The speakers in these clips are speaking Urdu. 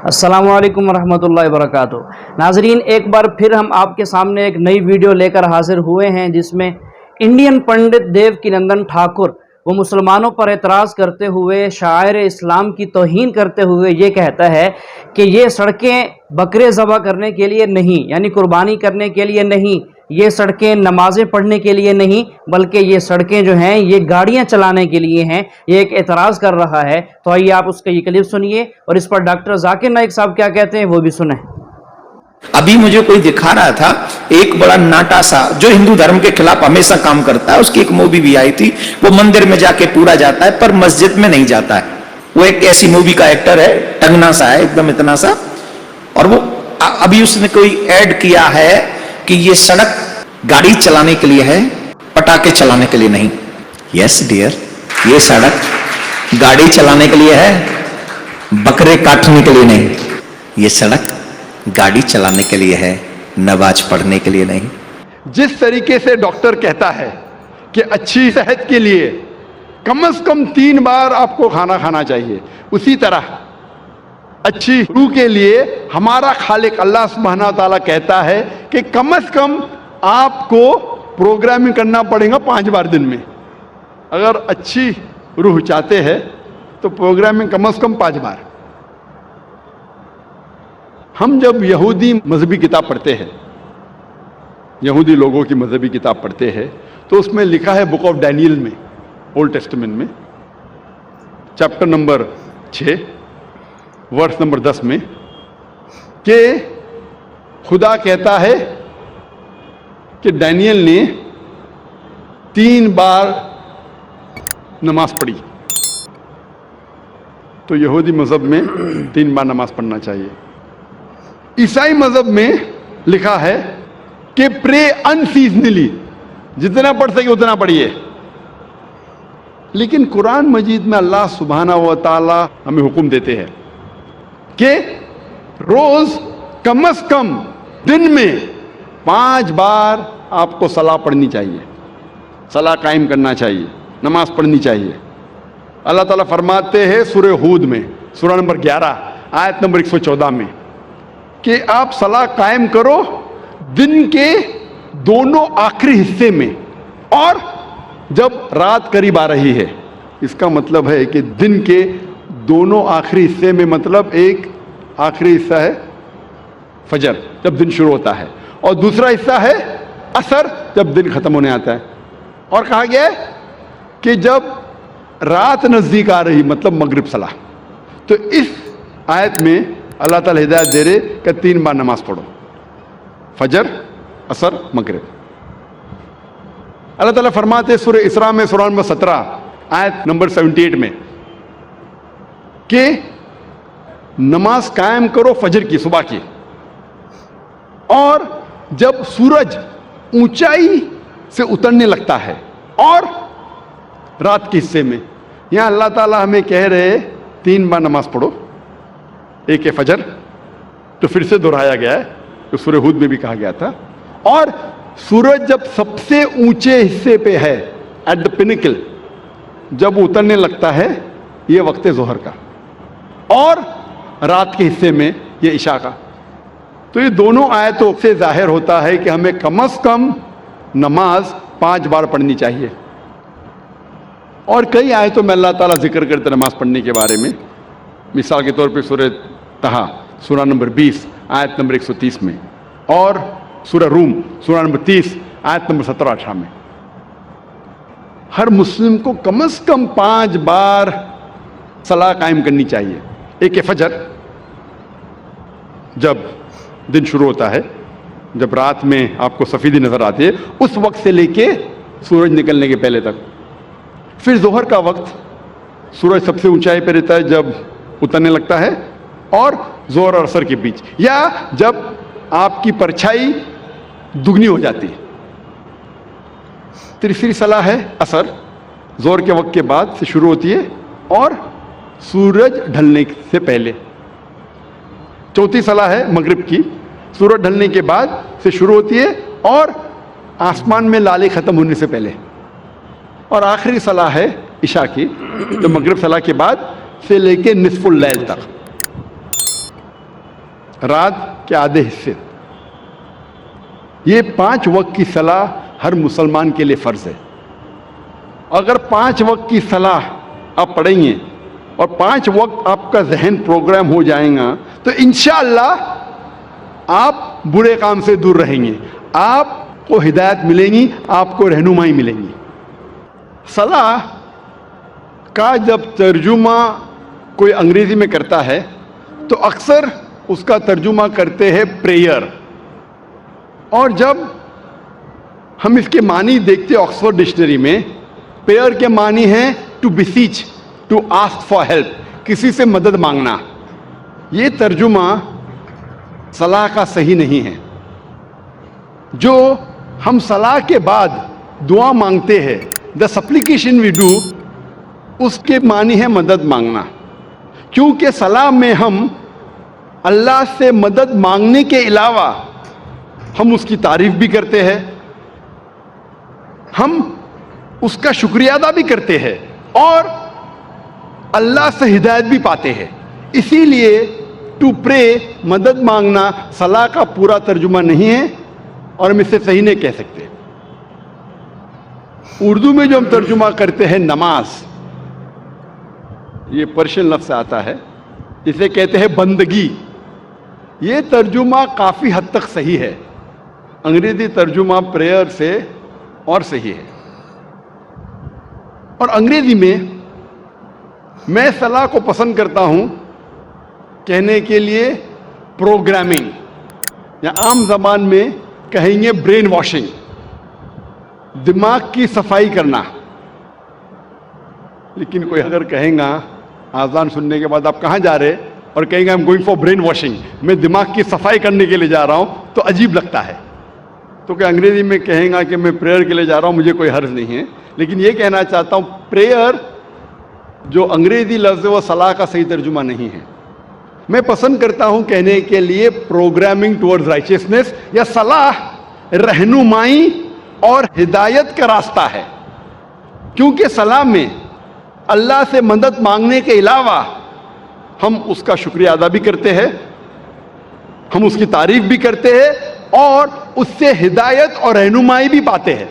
السلام علیکم ورحمۃ اللہ وبرکاتہ۔ ناظرین، ایک بار پھر ہم آپ کے سامنے ایک نئی ویڈیو لے کر حاضر ہوئے ہیں جس میں انڈین پنڈت دیو کی نندن ٹھاکر وہ مسلمانوں پر اعتراض کرتے ہوئے، شاعر اسلام کی توہین کرتے ہوئے یہ کہتا ہے کہ یہ سڑکیں بکرے ذبح کرنے کے لیے نہیں، یعنی قربانی کرنے کے لیے نہیں، یہ سڑکیں نمازیں پڑھنے کے لیے نہیں، بلکہ یہ سڑکیں جو ہیں یہ گاڑیاں چلانے کے لیے ہیں۔ یہ ایک اعتراض کر رہا ہے، تو آئیے آپ اس کا یہ کلپ سنیے اور اس پر ڈاکٹر ذاکر نائک صاحب کیا کہتے ہیں وہ بھی سنیں۔ ابھی مجھے کوئی دکھا رہا تھا ایک بڑا ناٹا سا جو ہندو دھرم کے خلاف ہمیشہ کام کرتا ہے، اس کی ایک مووی بھی آئی تھی، وہ مندر میں جا کے پورا جاتا ہے پر مسجد میں نہیں جاتا ہے۔ وہ ایک ایسی مووی کا ایکٹر ہے، ٹنگنا سا ہے، ایک دم اتنا سا، اور وہ ابھی اس نے کوئی ایڈ کیا ہے کہ یہ سڑک گاڑی چلانے کے لیے ہے، پٹاخے چلانے کے لیے نہیں۔ یس ڈیئر، یہ سڑک گاڑی چلانے کے لیے ہے، بکرے کاٹنے کے لیے نہیں۔ یہ سڑک گاڑی چلانے کے لیے ہے، نماز پڑھنے کے لیے نہیں۔ جس طریقے سے ڈاکٹر کہتا ہے کہ اچھی صحت کے لیے کم از کم 3 بار آپ کو کھانا کھانا چاہیے، اسی طرح اچھی روح کے لیے ہمارا خالق اللہ سبحانہ تعالیٰ کہتا ہے کہ کم از کم آپ کو پروگرامنگ کرنا پڑے گا 5 بار دن میں۔ اگر اچھی روح چاہتے ہیں تو پروگرامنگ کم از کم 5 بار۔ ہم جب یہودی مذہبی کتاب پڑھتے ہیں، یہودی لوگوں کی مذہبی کتاب پڑھتے ہیں، تو اس میں لکھا ہے بک آف ڈینیل میں، اولڈ ٹیسٹمنٹ میں، چیپٹر نمبر 6 ورس نمبر 10 میں، کہ خدا کہتا ہے کہ ڈینیل نے 3 بار نماز پڑھی، تو یہودی مذہب میں 3 بار نماز پڑھنا چاہیے۔ عیسائی مذہب میں لکھا ہے کہ پرے ان سیزنلی، جتنا پڑھ سکے اتنا پڑھیے۔ لیکن قرآن مجید میں اللہ سبحانہ و تعالی ہمیں حکم دیتے ہیں کہ روز کم از کم دن میں 5 بار آپ کو صلاح پڑھنی چاہیے، صلاح قائم کرنا چاہیے، نماز پڑھنی چاہیے۔ اللہ تعالیٰ فرماتے ہیں سورہ ہود میں، سورہ نمبر 11 آیت نمبر 114 میں، کہ آپ صلاح قائم کرو دن کے دونوں آخری حصے میں اور جب رات قریب آ رہی ہے۔ اس کا مطلب ہے کہ دن کے دونوں آخری حصے میں، مطلب ایک آخری حصہ ہے فجر جب دن شروع ہوتا ہے، اور دوسرا حصہ ہے عصر جب دن ختم ہونے آتا ہے۔ اور کہا گیا ہے کہ جب رات نزدیک آ رہی، مطلب مغرب صلاح۔ تو اس آیت میں اللہ تعالیٰ ہدایت دے رہے کہ 3 بار نماز پڑھو، فجر، عصر، مغرب۔ اللہ تعالیٰ فرماتے سورہ اسراء میں، سورہ نمبر 17 آیت نمبر 78 میں، کہ نماز قائم کرو فجر کی، صبح کی، اور جب سورج اونچائی سے اترنے لگتا ہے، اور رات کے حصے میں۔ یہاں اللہ تعالیٰ ہمیں کہہ رہے 3 بار نماز پڑھو، ایک ہے فجر، تو پھر سے دہرایا گیا ہے، جو سورہ ہود میں بھی کہا گیا تھا، اور سورج جب سب سے اونچے حصے پہ ہے، ایٹ دا پینیکل، جب اترنے لگتا ہے، یہ وقت ظہر کا، اور رات کے حصے میں یہ عشاء کا۔ تو یہ دونوں آیتوں سے ظاہر ہوتا ہے کہ ہمیں کم از کم نماز 5 بار پڑھنی چاہیے۔ اور کئی آیتوں میں اللہ تعالیٰ ذکر کرتے نماز پڑھنے کے بارے میں، مثال کے طور پہ سورہ طہ سورہ نمبر 20 آیت نمبر 130 میں، اور سورہ روم سورہ نمبر 30 آیت نمبر 17-18 میں۔ ہر مسلم کو کم از کم 5 بار صلاح قائم کرنی چاہیے۔ ایک ہے فجر، جب دن شروع ہوتا ہے، جب رات میں آپ کو سفیدی نظر آتی ہے، اس وقت سے لے کے سورج نکلنے کے پہلے تک۔ پھر ظہر کا وقت، سورج سب سے اونچائی پہ رہتا ہے جب اترنے لگتا ہے، اور ظہر اور عصر کے بیچ، یا جب آپ کی پرچھائی دگنی ہو جاتی ہے۔ تیسری صلاح ہے عصر، ظہر کے وقت کے بعد سے شروع ہوتی ہے اور سورج ڈھلنے سے پہلے۔ چوتھی صلاح ہے مغرب کی، سورج ڈھلنے کے بعد سے شروع ہوتی ہے اور آسمان میں لالے ختم ہونے سے پہلے۔ اور آخری صلاح ہے عشاء کی، جو مغرب صلاح کے بعد سے لے کے نصف اللیل تک۔ رات کے آدھے حصے. یہ 5 وقت کی صلاح ہر مسلمان کے لیے فرض ہے. اگر 5 وقت کی صلاح آپ پڑھیں گے اور 5 وقت آپ کا ذہن پروگرام ہو جائے گا تو انشاءاللہ آپ برے کام سے دور رہیں گے, آپ کو ہدایت ملے گی, آپ کو رہنمائی ملے گی. صلاح کا جب ترجمہ کوئی انگریزی میں کرتا ہے تو اکثر اس کا ترجمہ کرتے ہیں پریئر, اور جب ہم اس کے معنی دیکھتے ہیں آکسفورڈ ڈکشنری میں, پریئر کے معنی ہیں to beseech, to ask for help, کسی سے مدد مانگنا. یہ ترجمہ صلاح کا صحیح نہیں ہے. جو ہم صلاح کے بعد دعا مانگتے ہیں, دا سپلیکیشن وی ڈو, اس کے معنی ہے مدد مانگنا. کیونکہ صلاح میں ہم اللہ سے مدد مانگنے کے علاوہ ہم اس کی تعریف بھی کرتے ہیں, ہم اس کا شکریہ ادا بھی کرتے ہیں, اور اللہ سے ہدایت بھی پاتے ہیں. اسی لیے ٹو پرے, مدد مانگنا, صلاح کا پورا ترجمہ نہیں ہے اور ہم اسے صحیح نہیں کہہ سکتے. اردو میں جو ہم ترجمہ کرتے ہیں نماز, یہ پرشین لفظ سے آتا ہے, اسے کہتے ہیں بندگی. یہ ترجمہ کافی حد تک صحیح ہے. انگریزی ترجمہ پریئر سے اور صحیح ہے. اور انگریزی میں صلاح کو پسند کرتا ہوں کہنے کے لیے پروگرامنگ, یا عام زبان میں کہیں گے برین واشنگ, دماغ کی صفائی کرنا. لیکن کوئی اگر کہیں گا آذان سننے کے بعد آپ کہاں جا رہے, اور کہیں گے I'm going for brain washing, میں دماغ کی صفائی کرنے کے لیے جا رہا ہوں, تو عجیب لگتا ہے. تو کہ انگریزی میں کہیں گا کہ میں پریئر کے لیے جا رہا ہوں, مجھے کوئی حرج نہیں ہے. لیکن یہ کہنا چاہتا ہوں پریئر جو انگریزی لفظ ہے وہ صلاح کا صحیح ترجمہ نہیں ہے. میں پسند کرتا ہوں کہنے کے لیے پروگرامنگ ٹورڈز رائچسنس, یا صلاح رہنمائی اور ہدایت کا راستہ ہے. کیونکہ صلاح میں اللہ سے مدد مانگنے کے علاوہ ہم اس کا شکریہ ادا بھی کرتے ہیں, ہم اس کی تعریف بھی کرتے ہیں, اور اس سے ہدایت اور رہنمائی بھی پاتے ہیں.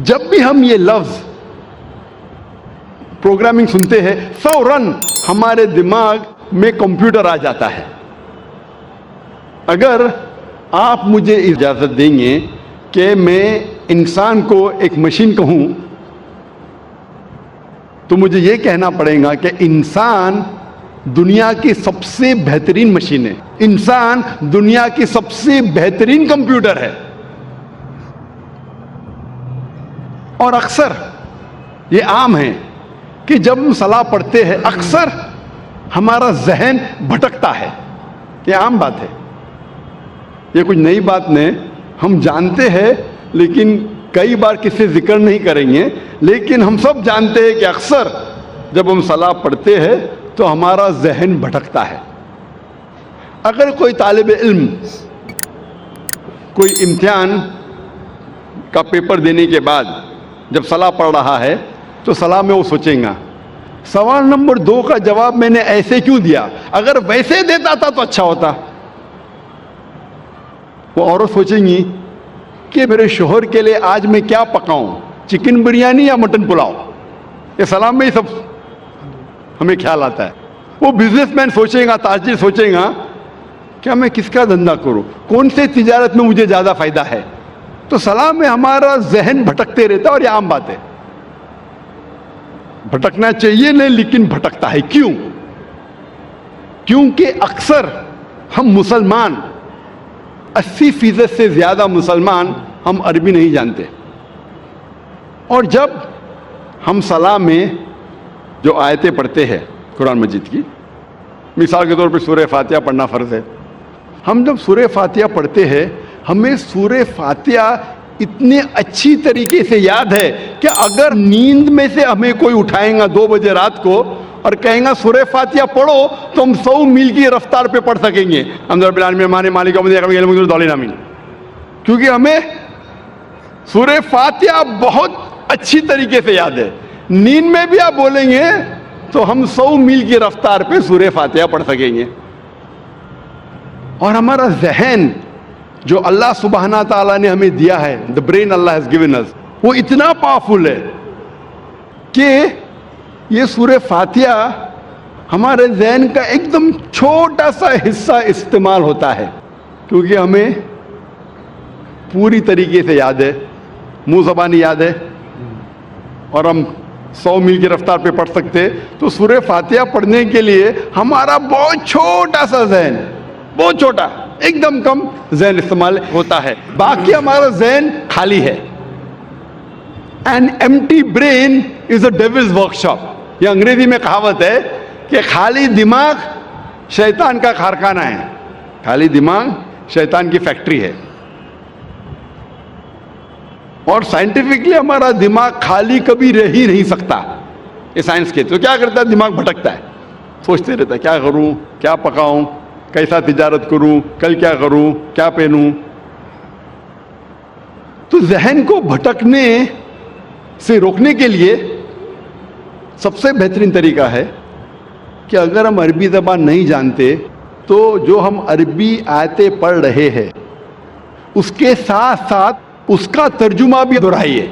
جب بھی ہم یہ لفظ پروگرامنگ سنتے ہیں, فوراً ہمارے دماغ میں کمپیوٹر آ جاتا ہے. اگر آپ مجھے اجازت دیں گے کہ میں انسان کو ایک مشین کہوں, تو مجھے یہ کہنا پڑے گا کہ انسان دنیا کی سب سے بہترین مشین ہے, انسان دنیا کی سب سے بہترین کمپیوٹر ہے. اور اکثر یہ عام ہے کہ جب ہم صلاح پڑھتے ہیں اکثر ہمارا ذہن بھٹکتا ہے. یہ عام بات ہے, یہ کچھ نئی بات نہیں, ہم جانتے ہیں لیکن کئی بار کسی ذکر نہیں کریں گے. لیکن ہم سب جانتے ہیں کہ اکثر جب ہم صلاح پڑھتے ہیں تو ہمارا ذہن بھٹکتا ہے. اگر کوئی طالب علم کوئی امتحان کا پیپر دینے کے بعد جب صلاح پڑھ رہا ہے تو صلاح میں وہ سوچیں گا سوال نمبر 2 کا جواب میں نے ایسے کیوں دیا, اگر ویسے دیتا تھا تو اچھا ہوتا. وہ عورت سوچیں گی کہ میرے شوہر کے لیے آج میں کیا پکاؤں, چکن بریانی یا مٹن پلاؤ. یہ صلاح میں ہی سب ہمیں خیال آتا ہے. وہ بزنس مین سوچے گا, تاجر سوچے گا کیا میں کس کا دھندا کروں, کون سے تجارت میں مجھے زیادہ فائدہ ہے. تو صلاح میں ہمارا ذہن بھٹکتے رہتا ہے, اور یہ عام بات ہے. بھٹکنا چاہیے نہیں, لیکن بھٹکتا ہے. کیوں؟ کیونکہ اکثر ہم مسلمان 80% سے زیادہ مسلمان ہم عربی نہیں جانتے. اور جب ہم صلاح میں جو آیتیں پڑھتے ہیں قرآن مجید کی, مثال کے طور پہ سورہ فاتحہ پڑھنا فرض ہے. ہم جب سورہ فاتحہ پڑھتے ہیں ہمیں سورہ فاتحہ اتنے اچھی طریقے سے یاد ہے کہ اگر نیند میں سے ہمیں کوئی اٹھائیں گا 2 بجے رات کو اور کہیں گا سورہ فاتحہ پڑھو, تو ہم 100 میل کی رفتار پہ پڑھ سکیں گے. کیونکہ ہمیں سورہ فاتحہ بہت اچھی طریقے سے یاد ہے. نیند میں بھی آپ بولیں گے تو ہم 100 میل کی رفتار پہ سورہ فاتحہ پڑھ سکیں گے. اور ہمارا ذہن جو اللہ سبحانہ تعالیٰ نے ہمیں دیا ہے, the brain Allah has given us, وہ اتنا پاورفل ہے کہ یہ سورہ فاتحہ ہمارے ذہن کا ایک دم چھوٹا سا حصہ استعمال ہوتا ہے, کیونکہ ہمیں پوری طریقے سے یاد ہے, منہ زبانی یاد ہے, اور ہم 100 میل کی رفتار پہ پڑھ سکتے. تو سورہ فاتحہ پڑھنے کے لیے ہمارا بہت چھوٹا سا ذہن, بہت چھوٹا, ایک دم کم ذہن استعمال ہوتا ہے, باقی ہمارا ذہن خالی ہے. An empty brain is a devil's workshop. یہ انگریزی میں کہاوت ہے کہ خالی دماغ شیطان کا کارخانہ ہے, خالی دماغ شیطان کی فیکٹری ہے. اور سائنٹیفکلی ہمارا دماغ خالی کبھی رہ ہی نہیں سکتا. یہ سائنس کے تو کیا کرتا ہے, دماغ بھٹکتا ہے, سوچتے رہتا ہے کیا کروں, کیا پکاؤں, کیسا تجارت کروں, کل کیا کروں, کیا پہنوں. تو ذہن کو بھٹکنے سے روکنے کے لیے سب سے بہترین طریقہ ہے کہ اگر ہم عربی زبان نہیں جانتے تو جو ہم عربی آیتیں پڑھ رہے ہیں اس کے ساتھ ساتھ اس کا ترجمہ بھی دہرائیے.